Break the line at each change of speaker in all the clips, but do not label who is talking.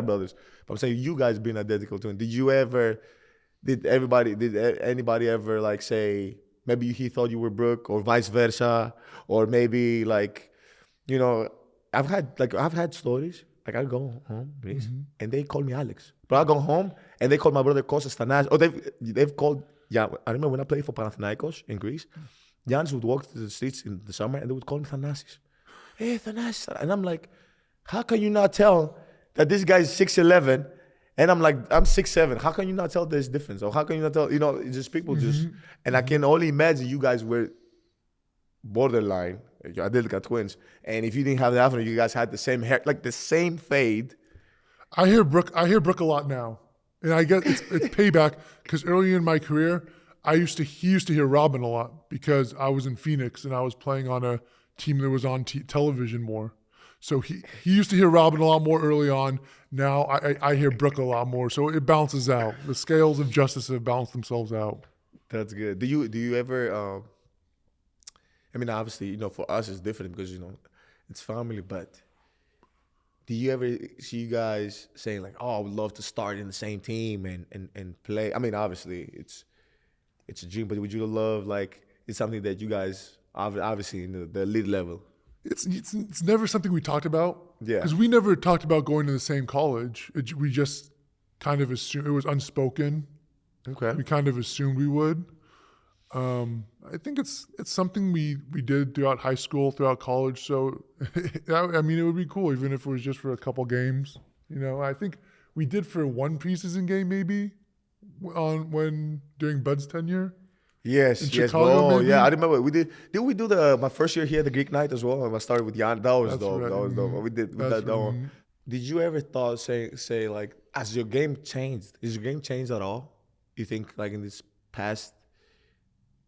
brothers. But I'm saying you guys being identical twin. Did anybody ever like say maybe he thought you were Brooke or vice versa, or maybe like, you know, I've had stories. Like I go home, please, and they call me Alex. But I go home and they call my brother Kostas Thanasis. Or they've called. Yeah, I remember when I played for Panathinaikos in Greece. Giannis would walk to the streets in the summer and they would call me Thanasis. Hey, Thanasis. And I'm like, how can you not tell that this guy's 6'11", and I'm like, I'm 6'7". How can you not tell there's difference? Or how can you not tell, it's just people just, and I can only imagine you guys were borderline, identical twins. And if you didn't have that, you guys had the same hair, like the same fade.
I hear Brooke a lot now. And I guess it's payback because early in my career, he used to hear Robin a lot because I was in Phoenix and I was playing on a team that was on television more. So he used to hear Robin a lot more early on. Now I hear Brooke a lot more. So it balances out. The scales of justice have balanced themselves out.
That's good. Do you ever? I mean, obviously, for us it's different because it's family. But do you ever see you guys saying like, "Oh, I would love to start in the same team and play"? I mean, obviously it's a dream, but would you love like it's something that you guys obviously in the elite level?
It's never something we talked about.
Yeah.
Because we never talked about going to the same college. We just kind of assumed, it was unspoken.
Okay.
We kind of assumed we would. I think it's something we did throughout high school, throughout college. So, I mean, it would be cool even if it was just for a couple games. I think we did for one preseason game maybe during Bud's tenure.
Yes,
Chicago, maybe?
Yeah, I remember we did. Did we do my first year here, the Greek night as well? I started with Jan. That was dope.
Right.
That was dope. We did with that one. Did you ever thought say like, as your game changed, is your game changed at all? You think like in this past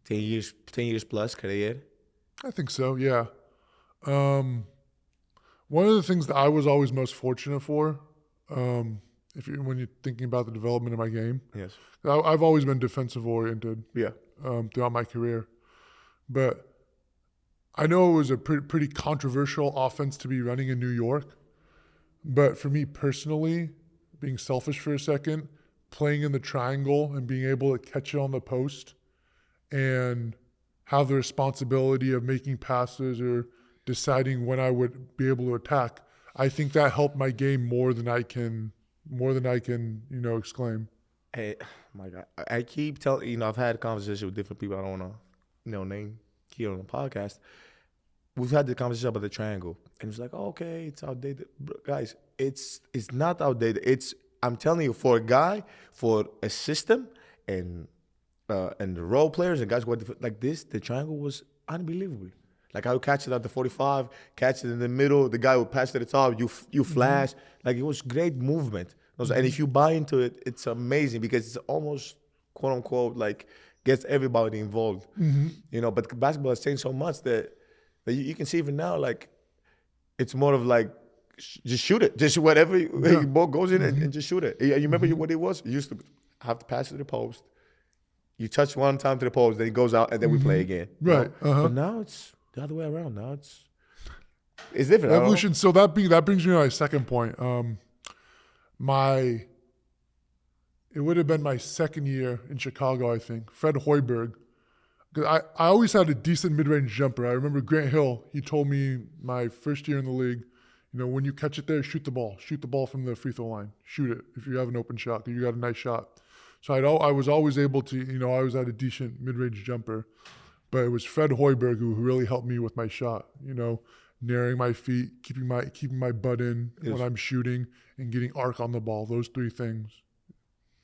10 years plus career?
I think so. Yeah. One of the things that I was always most fortunate for, when you're thinking about the development of my game,
yes,
I've always been defensive oriented.
Yeah.
Throughout my career. But I know it was a pretty controversial offense to be running in New York. But for me personally, being selfish for a second, playing in the triangle and being able to catch it on the post and have the responsibility of making passes or deciding when I would be able to attack, I think that helped my game more than I can exclaim.
Hey, my God, I keep telling I've had conversations with different people. I don't want to name here on the podcast. We've had the conversation about the triangle, and it's like, oh, okay, it's outdated, guys. It's not outdated. I'm telling you, for a guy, for a system, and the role players and guys who are like this, the triangle was unbelievable. Like I would catch it at the 45, catch it in the middle. The guy would pass to the top. You flash. Like it was great movement. And if you buy into it, it's amazing because it's almost, quote unquote, like gets everybody involved. But basketball has changed so much that you can see even now, like it's more of like just shoot it, just whatever the ball goes in and just shoot it. You remember what it was? You used to have to pass it to the post. You touch one time to the post, then it goes out, and then we play again.
Right.
But now it's the other way around. Now it's different.
Evolution. So that brings me to my second point. It would have been my second year in Chicago, I think. Fred Hoiberg. Because I always had a decent mid-range jumper. I remember Grant Hill, he told me my first year in the league, when you catch it there, shoot the ball. Shoot the ball from the free throw line. Shoot it if you have an open shot, if you got a nice shot. So I was always able to, I always had a decent mid-range jumper. But it was Fred Hoiberg who really helped me with my shot, narrowing my feet, keeping my butt in when I'm shooting, and getting arc on the ball. Those three things.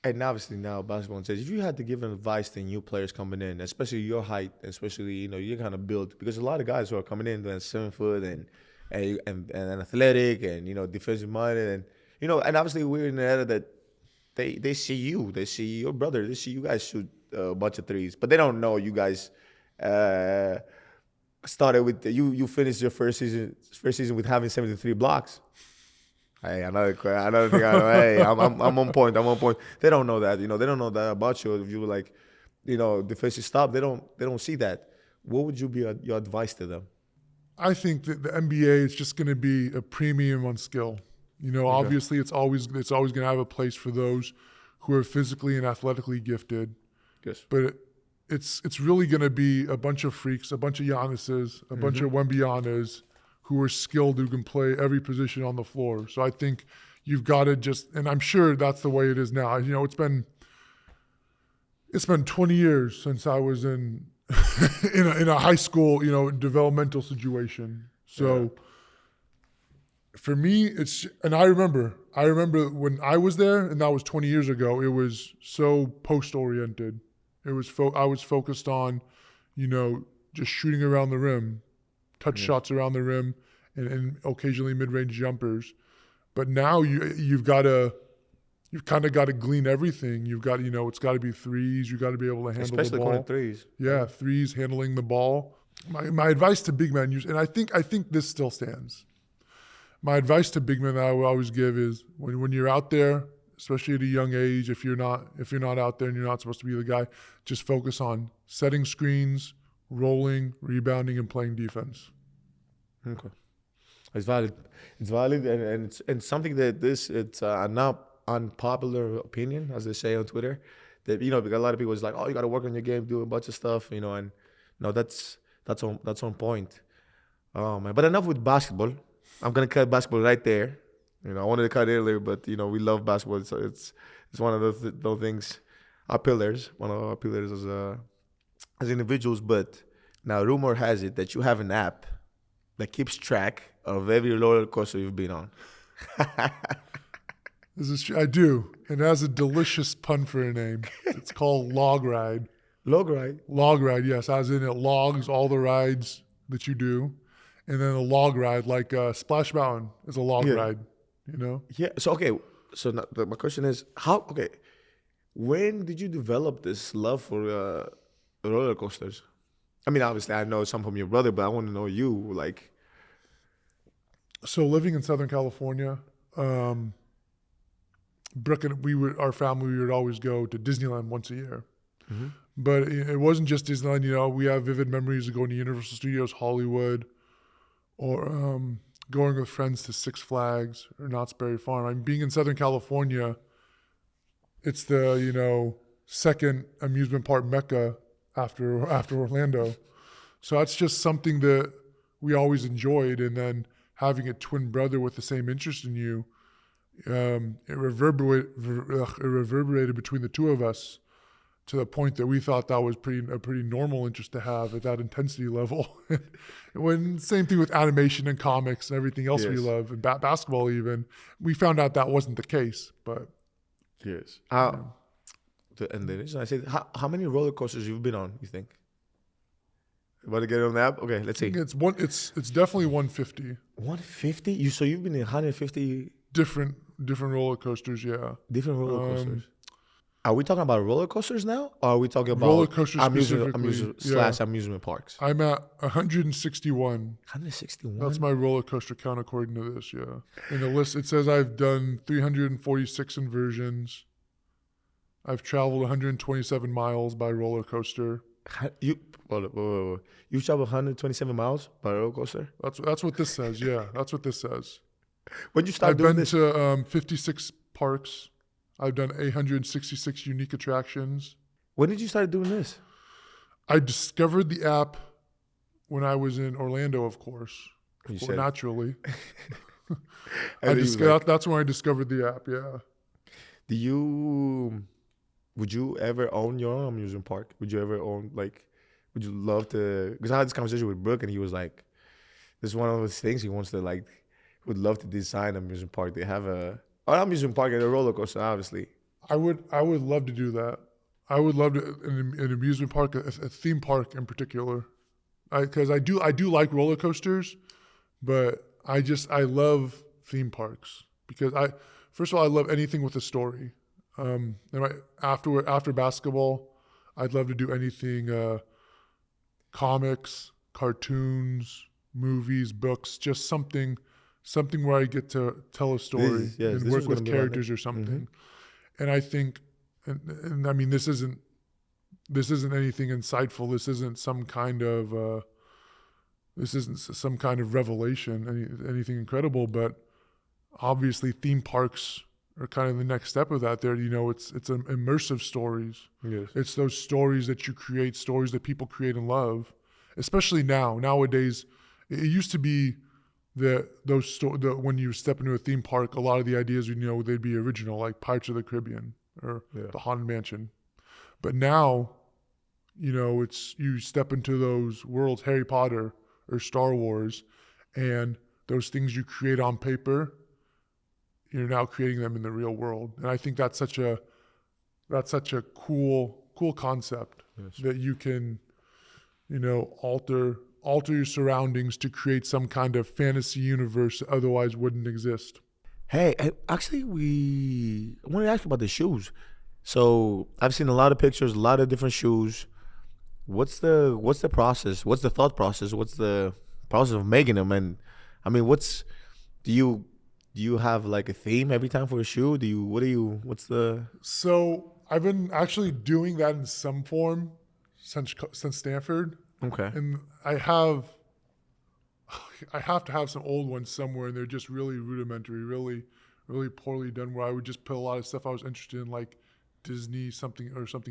And obviously now basketball says, if you had to give advice to new players coming in, especially your height, especially you're kind of built, because a lot of guys who are coming in they're 7 foot and athletic and defensive minded and and obviously we're in an era that they see you, they see your brother, they see you guys shoot a bunch of threes, but they don't know you guys started with you finished your first season with having 73 blocks. Hey, another thing I know. Hey, I'm on point. They don't know that. They don't know that about you. If you were like, defensive stop, they don't see that. What would you be your advice to them?
I think that the NBA is just going to be a premium on skill. You know,
Okay.
obviously it's always going to have a place for those who are physically and athletically gifted,
Yes.
but it's really going to be a bunch of freaks, a bunch of Giannis's, a bunch of Wembianas who are skilled, who can play every position on the floor. So I think you've got to just, and I'm sure that's the way it is now. You know, it's been 20 years since I was in in a high school, you know, developmental situation. So for me, and I remember when I was there, and that was 20 years ago. It was so post oriented. I was focused on, you know, just shooting around the rim, touch shots around the rim, and occasionally mid range jumpers. But now you've kind of got to glean everything. You've got, you know, it's got to be threes. You got to be able to handle
Especially
the ball.
corner threes.
Yeah, threes, handling the ball. My advice to big men, and I think this still stands. My advice to big men that I would always give is when you're out there, especially at a young age, if you're not out there and you're not supposed to be the guy, just focus on setting screens, rolling, rebounding, and playing defense.
Okay. It's valid. It's valid, and it's something that it's not unpopular opinion, as they say on Twitter. That, you know, because a lot of people is like, oh, you got to work on your game, do a bunch of stuff, you know, and no, that's on point. Oh man, but enough with basketball. I'm gonna cut basketball right there. You know, I wanted to cut earlier, but you know, we love basketball, so it's one of those things, our pillars, one of our pillars as individuals. But now, rumor has it that you have an app that keeps track of every roller coaster you've been on.
This is true. I do, and it has a delicious pun for a name. It's called Log Ride.
Log ride.
Log Ride, yes, as in it logs all the rides that you do, and then a log ride like Splash Mountain is a log ride. You know.
Yeah. So okay. So now, my question is, how? Okay. When did you develop this love for roller coasters? I mean, obviously, I know some from your brother, but I want to know you. Like,
So living in Southern California, Brooke and our family would always go to Disneyland once a year. But it wasn't just Disneyland. You know, we have vivid memories of going to Universal Studios Hollywood, or going with friends to Six Flags or Knott's Berry Farm. I mean, being in Southern California, it's the, you know, second amusement park mecca after Orlando. So that's just something that we always enjoyed. And then having a twin brother with the same interest in you, it reverberated between the two of us to the point that we thought that was a pretty normal interest to have at that intensity level. When same thing with animation and comics and everything else we love, and basketball even, we found out that wasn't the case. But
yes. And then I said, how many roller coasters you've been on? You think? Want to get on the app? Okay, let's see.
It's definitely 150.
150? You've been in 150
different roller coasters, yeah.
Different roller coasters. Are we talking about roller coasters now, or are we talking about
roller coasters
amusement parks?
I'm at 161.
161.
That's my roller coaster count according to this, yeah. In the list, it says I've done 346 inversions. I've traveled 127 miles by roller coaster.
You've traveled 127 miles by roller coaster?
That's what this says, yeah. That's what this says.
When you start doing this?
I've been to 56 parks. I've done 866 unique attractions.
When did you start doing this?
I discovered the app when I was in Orlando, of course. Naturally. That's when I discovered the app, yeah.
Would you ever own your own amusement park? Would you ever own, would you love to? Because I had this conversation with Brooke, and he was like, this is one of those things he wants to, would love to design an amusement park. They have an amusement park and a roller coaster, obviously.
I would love to do that. I would love to an amusement park, a theme park in particular, because I do like roller coasters, but I love theme parks because first of all I love anything with a story. And after basketball, I'd love to do anything, comics, cartoons, movies, books, just something where I get to tell a story and work with characters or something. And I think, and I mean, this isn't anything insightful. This isn't some kind of revelation, anything incredible. But obviously theme parks are kind of the next step of that. There, it's immersive stories.
Yes.
It's those stories that you create, stories that people create and love, especially nowadays. It used to be that when you step into a theme park, a lot of the ideas, they'd be original, like Pirates of the Caribbean or the Haunted Mansion. But now, it's you step into those worlds, Harry Potter or Star Wars, and those things you create on paper, you're now creating them in the real world. And I think that's such a cool concept that you can, alter your surroundings to create some kind of fantasy universe that otherwise wouldn't exist.
Hey, actually, I want to ask you about the shoes. So I've seen a lot of pictures, a lot of different shoes. What's the process? What's the thought process? What's the process of making them? And I mean, do you have like a theme every time for a shoe? What's the?
So I've been actually doing that in some form since Stanford.
Okay.
And I have to have some old ones somewhere, and they're just really rudimentary, really, really poorly done, where I would just put a lot of stuff I was interested in, like Disney something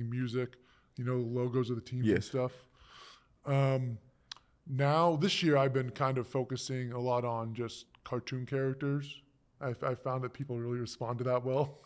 music, logos of the teams and stuff. Now, this year, I've been kind of focusing a lot on just cartoon characters. I found that people really respond to that well.